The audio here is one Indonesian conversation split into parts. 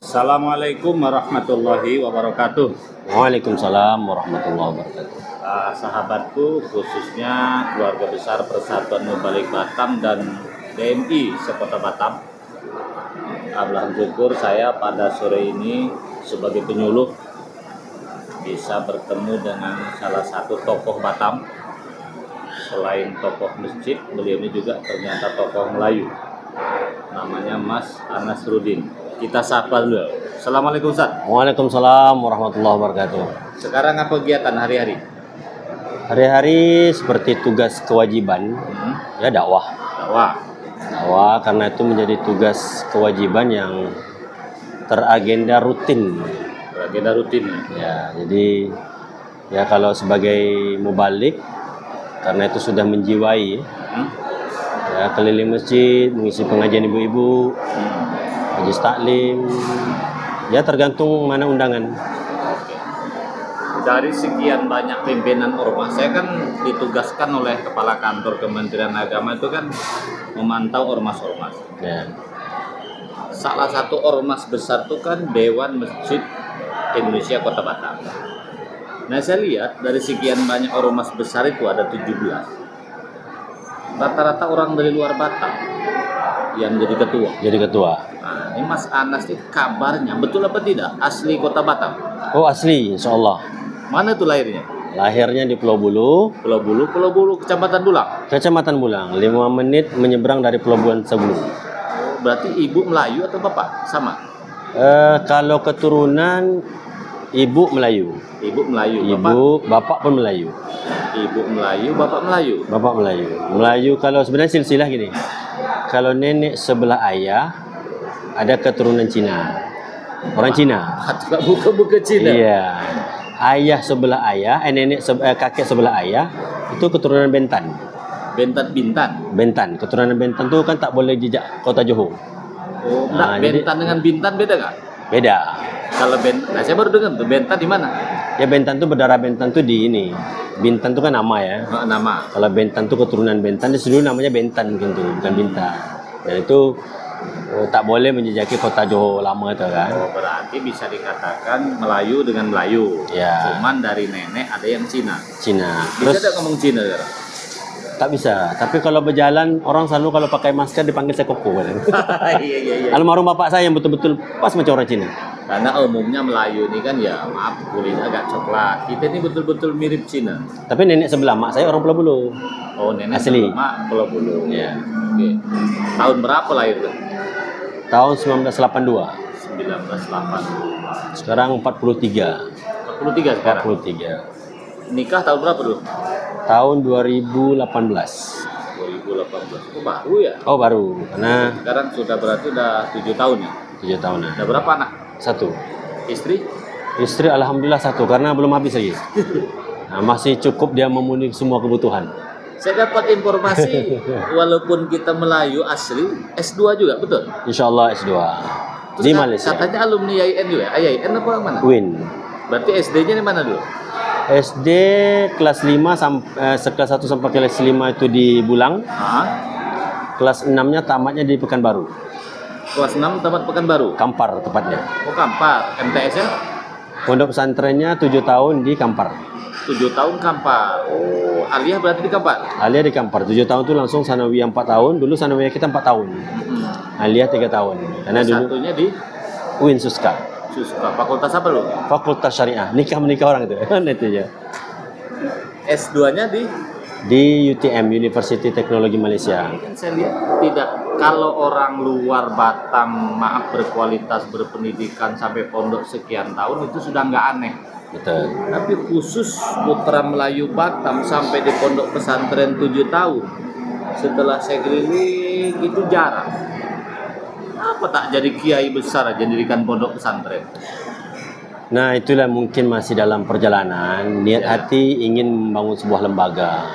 Assalamualaikum warahmatullahi wabarakatuh. Waalaikumsalam warahmatullahi wabarakatuh. Sahabatku, khususnya keluarga besar Persatuan Mubalik Batam dan DMI Sekota Batam. Alhamdulillah saya pada sore ini sebagai penyuluh bisa bertemu dengan salah satu tokoh Batam. Selain tokoh masjid, beliau ini juga ternyata tokoh Melayu. Namanya Mas Anas Rudin. Kita sapa dulu. Assalamualaikum Ustaz. Waalaikumsalam warahmatullahi wabarakatuh. Sekarang apa kegiatan hari-hari? Hari-hari seperti tugas kewajiban, ya dakwah. Dakwah karena itu menjadi tugas kewajiban yang teragenda rutin. Agenda rutin. Ya, jadi ya kalau sebagai mubalik karena itu sudah menjiwai ya keliling masjid, mengisi pengajian ibu-ibu, majlis taklim, ya tergantung mana undangan. Dari sekian banyak pimpinan ormas, saya kan ditugaskan oleh Kepala Kantor Kementerian Agama itu kan memantau ormas-ormas. Ya. Salah satu ormas besar itu kan Dewan Masjid Indonesia Kota Batam. Nah saya lihat dari sekian banyak ormas besar itu ada 17. Rata-rata orang dari luar Batam yang jadi ketua. Jadi ketua. Nah, ini Mas Anas ini kabarnya betul apa tidak asli Kota Batam? Oh asli, insya Allah. Mana tuh lahirnya? Lahirnya di Pulau Bulu, Pulau Bulu, Kecamatan Dulang. Kecamatan Bulang, 5 menit menyeberang dari Pelabuhan Sebulu. Berarti ibu Melayu atau bapak? Sama? Kalau keturunan ibu Melayu. Ibu Melayu, Bapak pun Melayu. Ibu Melayu, bapak Melayu. Bapak Melayu. Melayu kalau sebenarnya silsilah gini. Kalau nenek sebelah ayah ada keturunan Cina. Orang Cina. Buka Cina. Iya. Ayah sebelah ayah, kakek sebelah ayah itu keturunan Bentan. Bentan. Keturunan Bentan tuh kan tak boleh jejak kota Johor. Oh, nah, Bentan dengan Bintan beda nggak? Beda. Kalau Bentan, nah saya baru dengar tuh Bentan di mana? Ya Bentan tuh berdarah Bentan tuh di ini. Bintan tuh kan nama ya. Nama. Kalau Bentan tuh keturunan Bentan, di dulu namanya Bentan gitu, bukan Bintan. Dan itu tak boleh menjejaki kota Johor lama itu kan. Oh, berarti bisa dikatakan Melayu dengan Melayu. Ya. Cuman dari nenek ada yang Cina. Bisa tidak ngomong Cina sekarang? Tak bisa. Tapi kalau berjalan orang selalu kalau pakai masker dipanggil sekoko kan. Iya. Almarhum bapak saya yang betul-betul pas macam orang Cina. Karena umumnya Melayu ini kan ya maaf kulitnya agak coklat. Kita ini betul-betul mirip Cina. Tapi nenek sebelah mak saya orang Pulau Bulu. Oh, nenek asli. Mak Pulau Bulu. Ya. Oke. Tahun berapa lahir tuh? Tahun 1982. 1982. Sekarang 43. 43 sekarang. 43. Nikah tahun berapa dulu? Tahun 2018. 2018. Oh, baru ya? Oh, baru. Karena sekarang sudah berarti udah 7 tahun ya? 7 tahun. Ada berapa anak? 1. Istri alhamdulillah 1 karena belum habis lagi. Nah, masih cukup dia memenuhi semua kebutuhan. Saya dapat informasi walaupun kita Melayu asli S2 juga, betul? Insya Allah S2 di Malaysia. Katanya alumni IAIN juga. IAIN apa yang mana? UIN. Berarti SD-nya di mana dulu? SD kelas 5 kelas 1 sampai kelas 5 itu di Bulang. Kelas 6-nya tamatnya di Pekanbaru. Kelas 6 tamat Pekanbaru. Kampar tepatnya. Oh, Kampar. MTS-nya? Pondok pesantrennya 7 tahun di Kampar. 7 tahun Kampar. Oh, Aliyah berarti di Kampar? Aliyah di Kampar. 7 tahun itu langsung sanawiyah 4 tahun. Dulu sanawiyah kita 4 tahun. Aliyah 3 tahun. Karena dulu satunya di UIN Suska. Fakultas apa lu? Fakultas Syariah. Nikah-menikah orang itu. Itu aja. S2-nya di UTM, University Teknologi Malaysia. Kan saya lihat tidak, kalau orang luar Batam maaf berkualitas berpendidikan sampai pondok sekian tahun itu sudah nggak aneh. Betul. Tapi khusus putra Melayu Batam sampai di pondok pesantren 7 tahun setelah saya keliling itu jarang. Apa tak jadi kiai besar aja dirikan pondok pesantren? Nah itulah mungkin masih dalam perjalanan. Niat hati ingin membangun sebuah lembaga.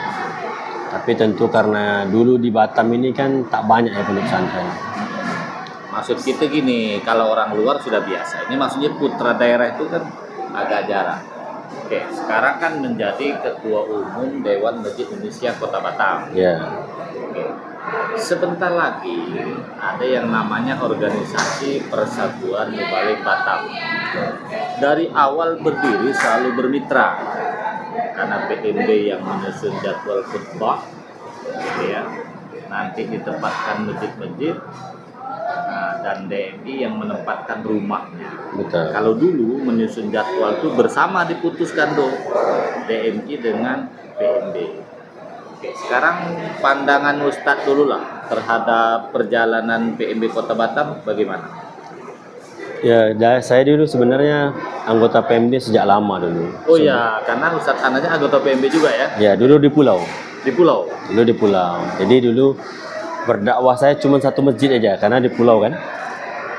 Tapi tentu karena dulu di Batam ini kan tak banyak ya pondok pesantren. Maksud kita gini, kalau orang luar sudah biasa. Ini maksudnya putra daerah itu kan agak jarang. Oke, sekarang kan menjadi Ketua Umum Dewan Masjid Indonesia Kota Batam. Ya. Oke. sebentar lagi ada yang namanya organisasi Persatuan Mubalik Batam. Dari awal berdiri selalu bermitra, karena PMB yang menyusun jadwal khutbah, ya, nanti ditempatkan masjid-masjid, dan DMI yang menempatkan rumahnya. Betul. Kalau dulu menyusun jadwal itu bersama diputuskan DMI dengan PMB. Oke, sekarang pandangan Ustadz dulu lah terhadap perjalanan PMB Kota Batam bagaimana? Ya, saya dulu sebenarnya anggota PMB sejak lama dulu. Oh ya, karena Ustadz anaknya anggota PMB juga ya? Ya, dulu di pulau. Di pulau? Dulu di pulau. Jadi dulu berdakwah saya cuma satu masjid aja, karena di pulau kan.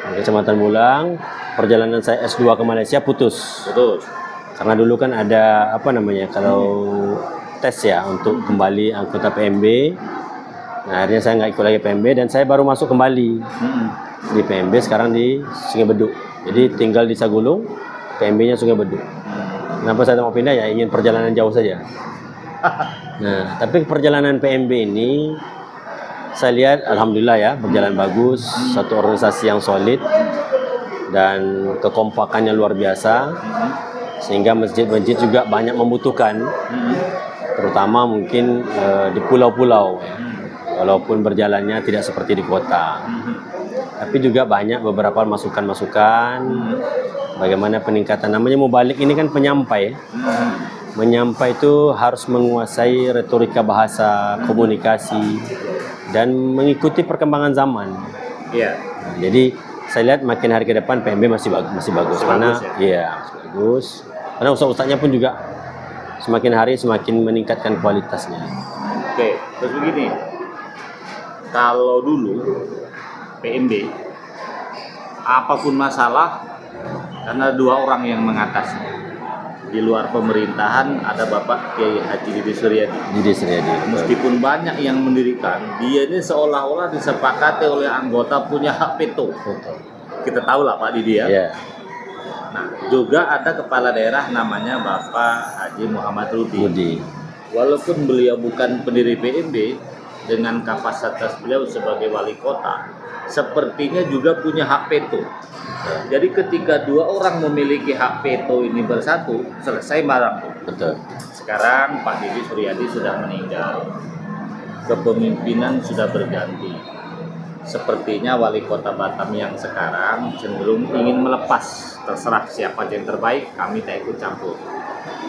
Kecamatan Mulang. Perjalanan saya S2 ke Malaysia putus. Karena dulu kan ada apa namanya, kalau tes ya untuk kembali anggota PMB. Nah, akhirnya saya nggak ikut lagi PMB dan saya baru masuk kembali di PMB sekarang di Sungai Beduk. Jadi tinggal di Sagulung, PMB-nya Sungai Beduk. Kenapa saya mau pindah ya, ingin perjalanan jauh saja. Nah, tapi perjalanan PMB ini saya lihat alhamdulillah ya berjalan bagus, satu organisasi yang solid dan kekompakannya luar biasa, sehingga masjid-masjid juga banyak membutuhkan, terutama mungkin di pulau-pulau ya. Walaupun berjalannya tidak seperti di kota, tapi juga banyak beberapa masukan-masukan bagaimana peningkatan. Namanya mubalik ini kan penyampai. Menyampai itu harus menguasai retorika bahasa, komunikasi, dan mengikuti perkembangan zaman. Iya. Nah, jadi saya lihat makin hari ke depan PMB masih bagus karena iya bagus. Karena ustaz-ustaznya pun juga semakin hari semakin meningkatkan kualitasnya. Oke, terus begini. Kalau dulu PMB apapun masalah karena dua orang yang mengatasi. Di luar pemerintahan ada Bapak Kiai Haji Didi Suryadi. Meskipun banyak yang mendirikan, dia ini seolah-olah disepakati oleh anggota punya hak veto. Kita tahu lah Pak Didi ya. Yeah. Nah, juga ada kepala daerah namanya Bapak Haji Muhammad Rudi. Walaupun beliau bukan pendiri PMB, dengan kapasitas beliau sebagai wali kota, sepertinya juga punya hak veto. Jadi ketika dua orang memiliki hak veto ini bersatu, selesai barang. Betul. Sekarang Pak Didi Suryadi sudah meninggal, kepemimpinan sudah berganti. Sepertinya wali kota Batam yang sekarang cenderung ingin melepas, terserah siapa yang terbaik, kami tak ikut campur.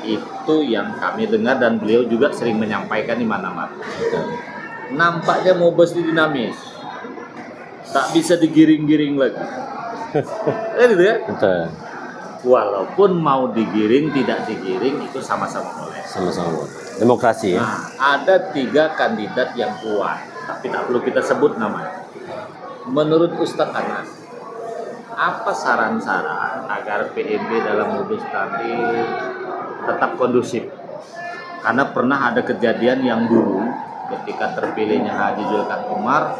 Itu yang kami dengar dan beliau juga sering menyampaikan di mana-mana. Nampaknya Mobes ini dinamis, tak bisa digiring-giring lagi. Gitu ya? Betul. Walaupun mau digiring tidak digiring itu sama-sama boleh. Sama-sama. Demokrasi ya. Nah, ada 3 kandidat yang kuat, tapi tak perlu kita sebut namanya. Menurut Ustadz Anas, apa saran-saran agar PMB dalam Mobes tadi tetap kondusif? Karena pernah ada kejadian yang dulu ketika terpilihnya Haji Julkan Umar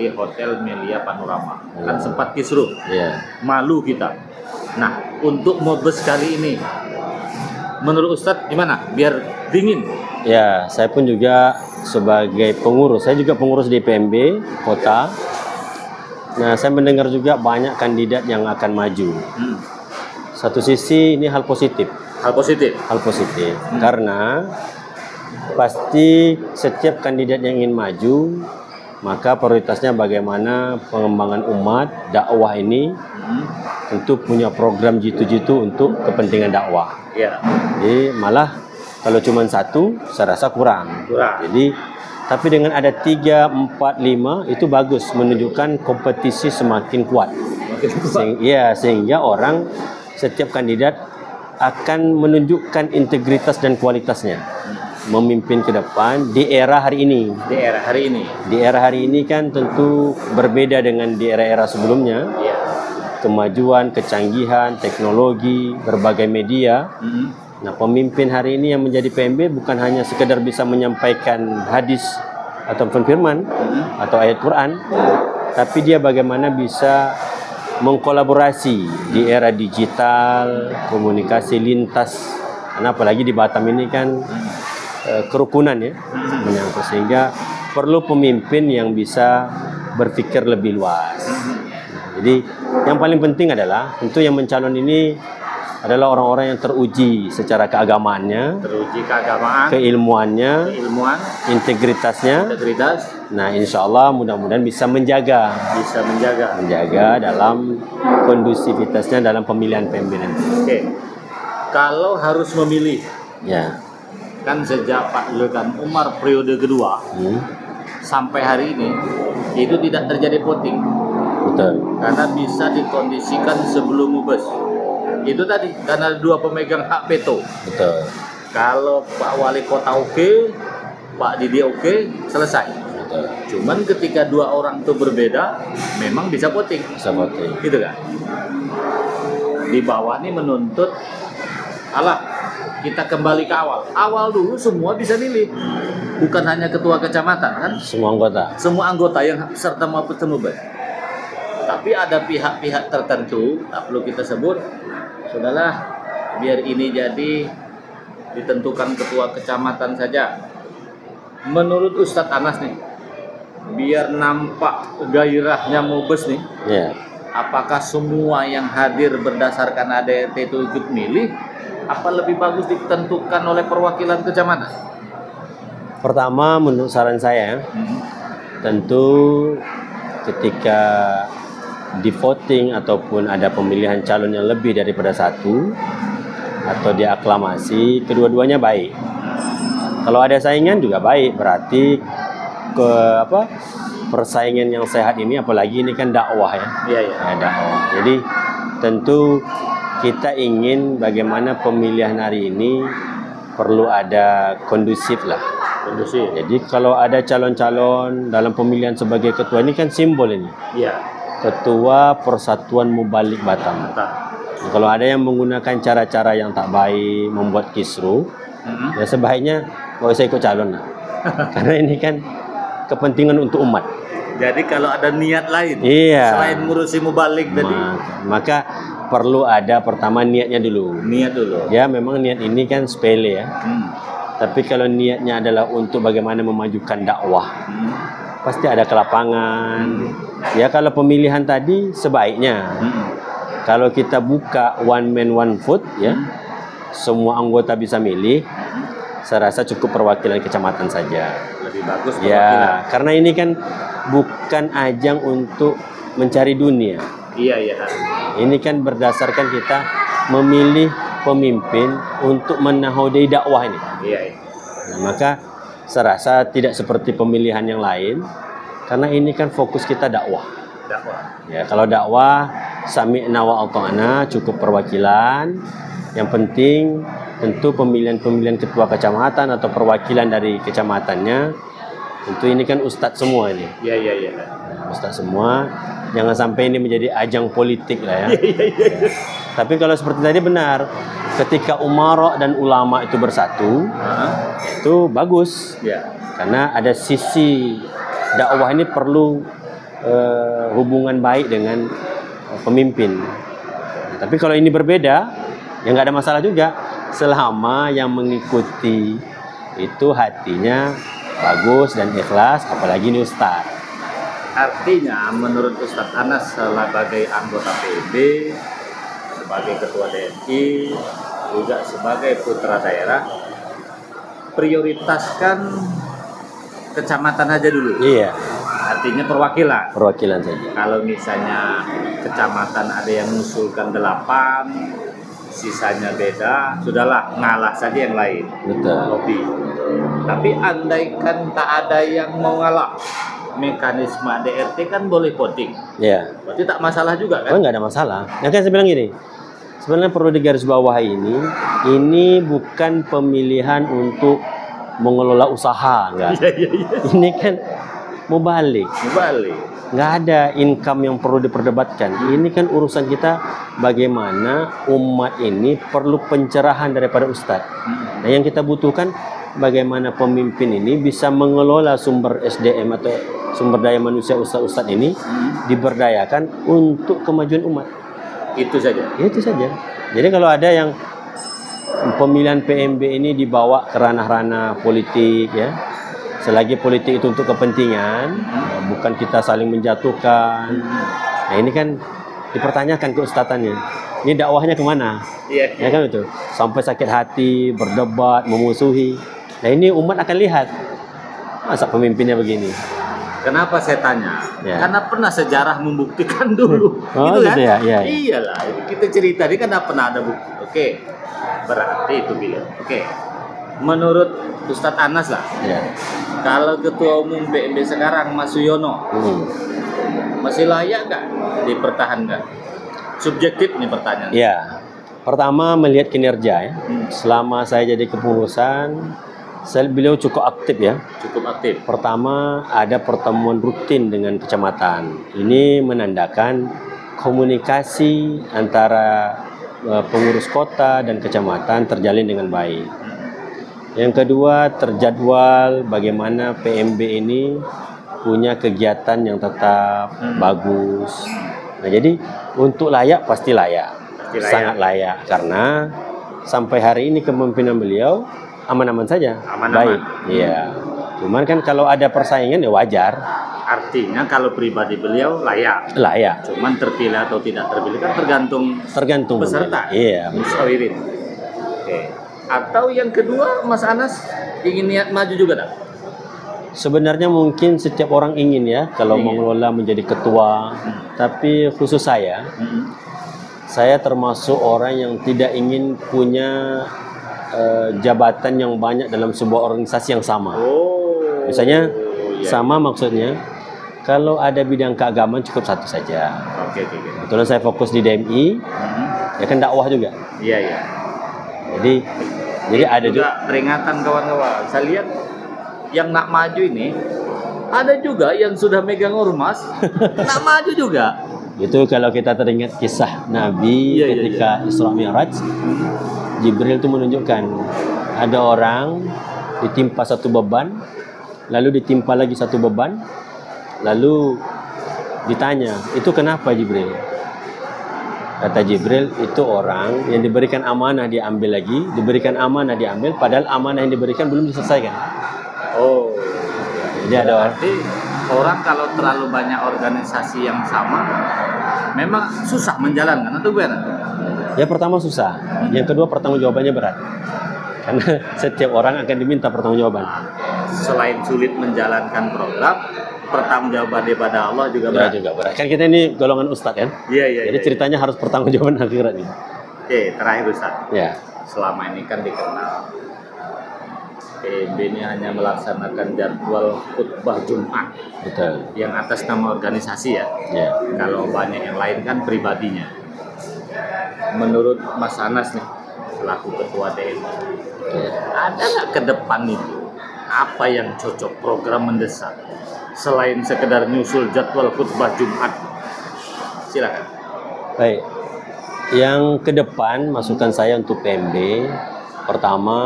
di Hotel Melia Panorama, kan sempat kisruh. Malu kita. Nah, untuk Mobes kali ini menurut Ustadz gimana biar dingin? Ya, saya pun juga sebagai pengurus, saya juga pengurus di PMB kota. Nah, saya mendengar juga banyak kandidat yang akan maju. Satu sisi ini hal positif. Karena pasti setiap kandidat yang ingin maju, maka prioritasnya bagaimana pengembangan umat, dakwah ini tentu punya program jitu-jitu untuk kepentingan dakwah. Jadi malah kalau cuma satu, saya rasa kurang. Jadi tapi dengan ada 3, 4, 5 itu bagus, menunjukkan kompetisi semakin kuat. Sehingga orang setiap kandidat akan menunjukkan integritas dan kualitasnya memimpin ke depan di era hari ini. Di era hari ini kan tentu berbeda dengan di era-era sebelumnya. Kemajuan, kecanggihan, teknologi, berbagai media. Nah, pemimpin hari ini yang menjadi PMB bukan hanya sekedar bisa menyampaikan hadis atau firman atau ayat Quran, tapi dia bagaimana bisa mengkolaborasi di era digital, komunikasi lintas. Karena apalagi di Batam ini kan kerukunan ya, menyangkut, sehingga perlu pemimpin yang bisa berpikir lebih luas. Jadi yang paling penting adalah tentu yang mencalon ini adalah orang-orang yang teruji secara keagamaannya, teruji keagamaan, keilmuannya, keilmuan, integritasnya. integritas, Nah, insya Allah mudah-mudahan bisa menjaga dalam kondusivitasnya dalam pemilihan PMB nanti. Oke. Kalau harus memilih, Ya, kan sejak Pak Ilham Umar periode kedua sampai hari ini itu tidak terjadi voting betul. karena bisa dikondisikan sebelum mubes. Itu tadi karena dua pemegang hak veto. Betul. Kalau Pak Wali Kota oke, Pak Didi oke, selesai. Betul. Cuman ketika dua orang itu berbeda, memang bisa voting, Bisa voting. gitu kan? Di bawah nih menuntut, kita kembali ke awal. Awal dulu semua bisa milih, bukan hanya ketua kecamatan kan? Semua anggota. Semua anggota yang serta mau bertemu. Tapi ada pihak-pihak tertentu, tak perlu kita sebut, sudahlah, biar ini jadi ditentukan ketua kecamatan saja. Menurut Ustadz Anas nih, biar nampak gairahnya mubes nih, Ya. apakah semua yang hadir berdasarkan ADRT itu ikut milih, apa lebih bagus ditentukan oleh perwakilan kecamatan? Pertama, menurut saran saya, tentu ketika di voting ataupun ada pemilihan calon yang lebih daripada satu atau diaklamasi, kedua-duanya baik. Kalau ada saingan juga baik, berarti persaingan yang sehat ini, apalagi ini kan dakwah ya. Iya, iya. Ya, dakwah. Jadi tentu kita ingin bagaimana pemilihan hari ini perlu ada kondusif lah. Kondusif. Jadi kalau ada calon-calon dalam pemilihan sebagai ketua ini kan simbol ini. Iya. Ketua Persatuan Mubalik Batam. Kalau ada yang menggunakan cara-cara yang tak baik, membuat kisruh, ya sebaiknya nggak usah ikut calon lah. Karena ini kan kepentingan untuk umat. Jadi kalau ada niat lain, Iya. selain ngurusi mubalik tadi, Maka perlu ada pertama niatnya dulu. niat dulu. Ya memang niat ini kan sepele ya. Tapi kalau niatnya adalah untuk bagaimana memajukan dakwah, pasti ada ke lapangan. Ya kalau pemilihan tadi sebaiknya kalau kita buka one man one vote ya, semua anggota bisa milih. Saya rasa cukup perwakilan kecamatan saja. Lebih bagus perwakilan. Ya, karena ini kan bukan ajang untuk mencari dunia. Iya, iya. Ini kan berdasarkan kita memilih pemimpin untuk menahodai dakwah ini. Iya, iya. Nah, maka saya rasa tidak seperti pemilihan yang lain, karena ini kan fokus kita dakwah. Dakwah. Ya, kalau dakwah sami'na wa ata'na cukup perwakilan. Yang penting tentu pemilihan ketua kecamatan atau perwakilan dari kecamatannya, tentu ini kan ustadz semua ini. Iya, iya, iya. Ustadz semua, jangan sampai ini menjadi ajang politik lah ya. Tapi kalau seperti tadi benar, ketika umara dan ulama itu bersatu, itu bagus. Ya. Karena ada sisi dakwah ini perlu hubungan baik dengan pemimpin. Tapi kalau ini berbeda, ya nggak ada masalah juga. Selama yang mengikuti itu hatinya bagus dan ikhlas, apalagi ini ustaz. Artinya menurut Ustadz Anas sebagai anggota PB, sebagai ketua DNI, juga sebagai putra daerah, prioritaskan kecamatan aja dulu. Iya. Artinya perwakilan. Perwakilan saja. Kalau misalnya kecamatan ada yang mengusulkan 8, sisanya beda, sudahlah ngalah saja yang lain. Betul. Lobby. Tapi andaikan tak ada yang mau ngalah, mekanisme ADRT kan boleh voting. Iya. Berarti tak masalah juga kan? Oh, nggak ada masalah. Ya kan saya bilang gini, sebenarnya perlu digarisbawahi ini bukan pemilihan untuk mengelola usaha, enggak. Iya. Ini kan mau balik. Nggak ada income yang perlu diperdebatkan. Ini kan urusan kita bagaimana umat ini perlu pencerahan daripada ustadz. Nah, yang kita butuhkan bagaimana pemimpin ini bisa mengelola sumber SDM atau sumber daya manusia ustadz ini diberdayakan untuk kemajuan umat. Itu saja. Itu saja. Jadi kalau ada yang pemilihan PMB ini dibawa ke ranah-ranah politik ya, selagi politik itu untuk kepentingan, bukan kita saling menjatuhkan. Nah ini kan dipertanyakan keustatannya. Ini dakwahnya kemana? Iya. Ya kan itu. Sampai sakit hati, berdebat, memusuhi. Nah ini umat akan lihat. Masa pemimpinnya begini? Kenapa saya tanya? Ya. Karena pernah sejarah membuktikan dulu. Oh, gitu kan? gitu ya? Iya, iya. Iyalah, kita cerita ini kan pernah ada bukti. Oke, berarti itu beliau. Oke, menurut Ustadz Anas lah, Ya. kalau Ketua Umum PMB sekarang Mas Suyono masih layak nggak dipertahankan? Subjektif nih pertanyaan. Ya. Pertama melihat kinerja ya. Selama saya jadi kepengurusan, beliau cukup aktif ya. Cukup aktif. Pertama ada pertemuan rutin dengan kecamatan. Ini menandakan komunikasi antara pengurus kota dan kecamatan terjalin dengan baik. Yang kedua, terjadwal bagaimana PMB ini punya kegiatan yang tetap bagus. Nah, jadi untuk layak pasti layak. Sangat layak karena sampai hari ini kepemimpinan beliau aman-aman saja. Aman-aman. Baik. Iya. Cuman kan kalau ada persaingan ya wajar. Artinya kalau pribadi beliau layak. Layak. Cuman terpilih atau tidak terpilih kan tergantung peserta. Iya. Musyawirin. Oke. Atau yang kedua, Mas Anas ingin niat maju juga tak? Sebenarnya mungkin setiap orang ingin ya kalau mengelola menjadi ketua. Tapi khusus saya termasuk orang yang tidak ingin punya jabatan yang banyak dalam sebuah organisasi yang sama. Misalnya sama maksudnya kalau ada bidang keagamaan cukup satu saja. Oke. Kebetulan saya fokus di DMI, ya kan dakwah juga. Iya. Jadi ada juga peringatan kawan-kawan. Saya lihat yang nak maju ini ada juga yang sudah megang ormas, nak maju juga. Itu kalau kita teringat kisah Nabi ketika Isra Mi'raj, Jibril itu menunjukkan ada orang ditimpa satu beban, lalu ditimpa lagi satu beban, lalu ditanya, itu kenapa Jibril? Kata Jibril, itu orang yang diberikan amanah diambil lagi, diberikan amanah diambil, padahal amanah yang diberikan belum diselesaikan. Oh, jadi berarti orang kalau terlalu banyak organisasi yang sama, memang susah menjalankan atau gimana? Ya pertama susah, yang kedua pertanggungjawabannya berat, karena setiap orang akan diminta pertanggungjawaban. Selain sulit menjalankan program, pertanggungjawaban daripada Allah juga berat. Ya, juga berat. Kan kita ini golongan ustadz kan? Iya. Jadi ceritanya harus pertanggungjawaban akhirat ini. Oke, terakhir Ustadz. Ya. Selama ini kan dikenal PMB ini hanya melaksanakan jadwal khutbah Jumat. Betul. Yang atas nama organisasi ya. Kalau banyak yang lain kan pribadinya. Menurut Mas Anas nih, selaku ketua DMI, ada nggak ke depan itu apa yang cocok, program mendesak selain sekedar nyusul jadwal khutbah Jumat? Silakan. Baik. Yang ke depan masukan saya untuk PMB, pertama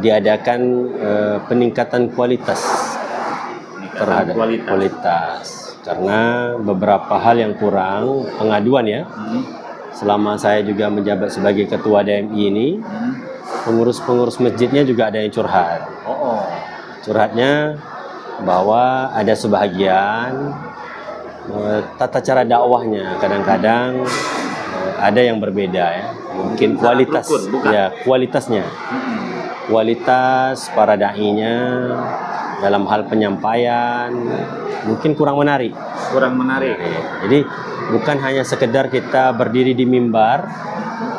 diadakan peningkatan kualitas terhadap kualitas karena beberapa hal yang kurang pengaduan ya. Selama saya juga menjabat sebagai ketua DMI ini, pengurus-pengurus masjidnya juga ada yang curhat. Curhatnya bahwa ada sebahagian tata cara dakwahnya kadang-kadang ada yang berbeda ya. Mungkin kualitasnya. Kualitas para da'inya dalam hal penyampaian mungkin kurang menarik. Jadi bukan hanya sekedar kita berdiri di mimbar,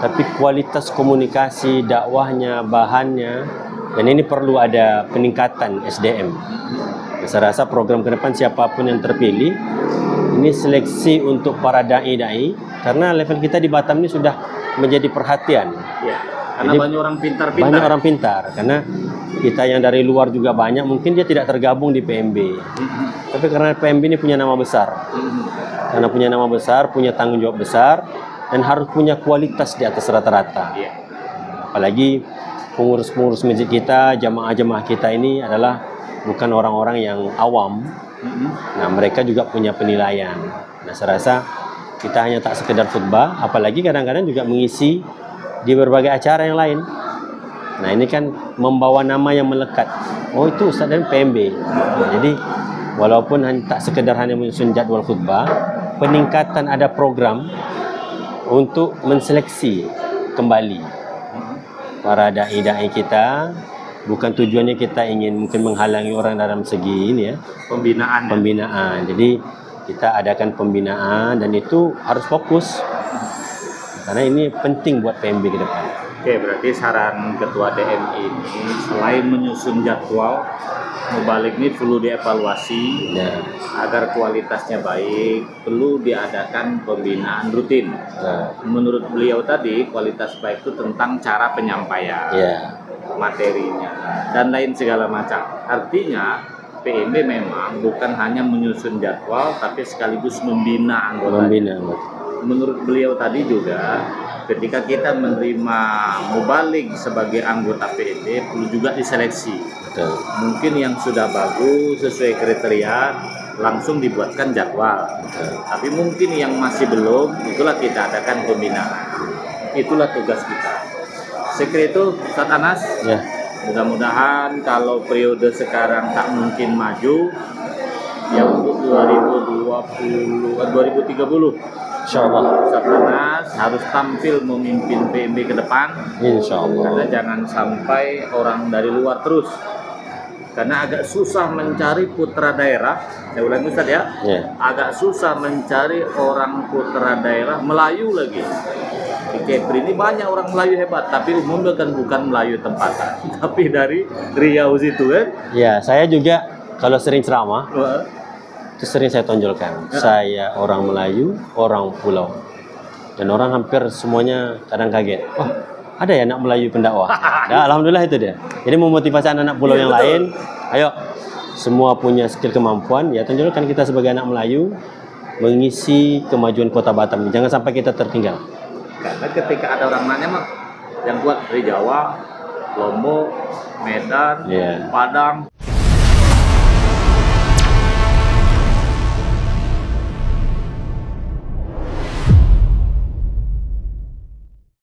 tapi kualitas komunikasi dakwahnya, bahannya, dan ini perlu ada peningkatan SDM. Saya rasa program ke depan siapapun yang terpilih, ini seleksi untuk para da'i-da'i, karena level kita di Batam ini sudah menjadi perhatian. Karena jadi, banyak orang pintar-pintar. Banyak orang pintar, karena kita yang dari luar juga banyak, mungkin dia tidak tergabung di PMB. Tapi karena PMB ini punya nama besar. Karena punya nama besar, punya tanggung jawab besar, dan harus punya kualitas di atas rata-rata. Apalagi pengurus-pengurus masjid kita, jamaah-jamaah kita ini adalah bukan orang-orang yang awam. Nah, mereka juga punya penilaian. Nah, saya rasa kita hanya tak sekedar khutbah, apalagi kadang-kadang juga mengisi di berbagai acara yang lain. Nah ini kan membawa nama yang melekat. Oh itu Ustaz dari PMB. Nah, jadi walaupun tak sekedar hanya menyusun jadwal khutbah, peningkatan ada program untuk menseleksi kembali para dai-dai kita. Bukan tujuannya kita ingin mungkin menghalangi orang dalam segi ini ya, pembinaan. Jadi kita adakan pembinaan dan itu harus fokus karena ini penting buat PMB ke depan. Oke, berarti saran Ketua DMI ini selain menyusun jadwal, Mubalik ini perlu dievaluasi Ya. agar kualitasnya baik, perlu diadakan pembinaan rutin. Menurut beliau tadi, kualitas baik itu tentang cara penyampaian, Ya. materinya, dan lain segala macam. Artinya, PMB memang bukan hanya menyusun jadwal, tapi sekaligus membina anggota. Menurut beliau tadi juga, ketika kita menerima mubalik sebagai anggota PMB, perlu juga diseleksi. Betul. Mungkin yang sudah bagus sesuai kriteria langsung dibuatkan jadwal. Tapi mungkin yang masih belum, itulah kita adakan pembinaan. Itulah tugas kita. Sekira itu, Ustaz Anas. Ya. Mudah-mudahan kalau periode sekarang tak mungkin maju, ya untuk 2030. Insyaallah. Ustaz Anas harus tampil memimpin PMB ke depan. Insyaallah. Karena jangan sampai orang dari luar terus. Karena agak susah mencari putra daerah. Saya ulangi Ustaz ya. Ya. Agak susah mencari orang putra daerah Melayu lagi. Di Kepri ini banyak orang Melayu hebat, tapi umumnya kan bukan Melayu tempatan, tapi dari Riau situ kan. Ya, saya juga kalau sering ceramah itu sering saya tonjolkan. Saya orang Melayu, orang pulau. Dan orang hampir semuanya kadang kaget. Oh, ada ya anak Melayu pendakwah. Nah, alhamdulillah itu dia. Jadi memotivasi anak-anak pulau yang lain. Ayo, semua punya skill kemampuan. Ya, tonjolkan kita sebagai anak Melayu mengisi kemajuan Kota Batam. Jangan sampai kita tertinggal. Karena ketika ada orang nanya mah, yang kuat dari Jawa, Lombok, Medan, Padang.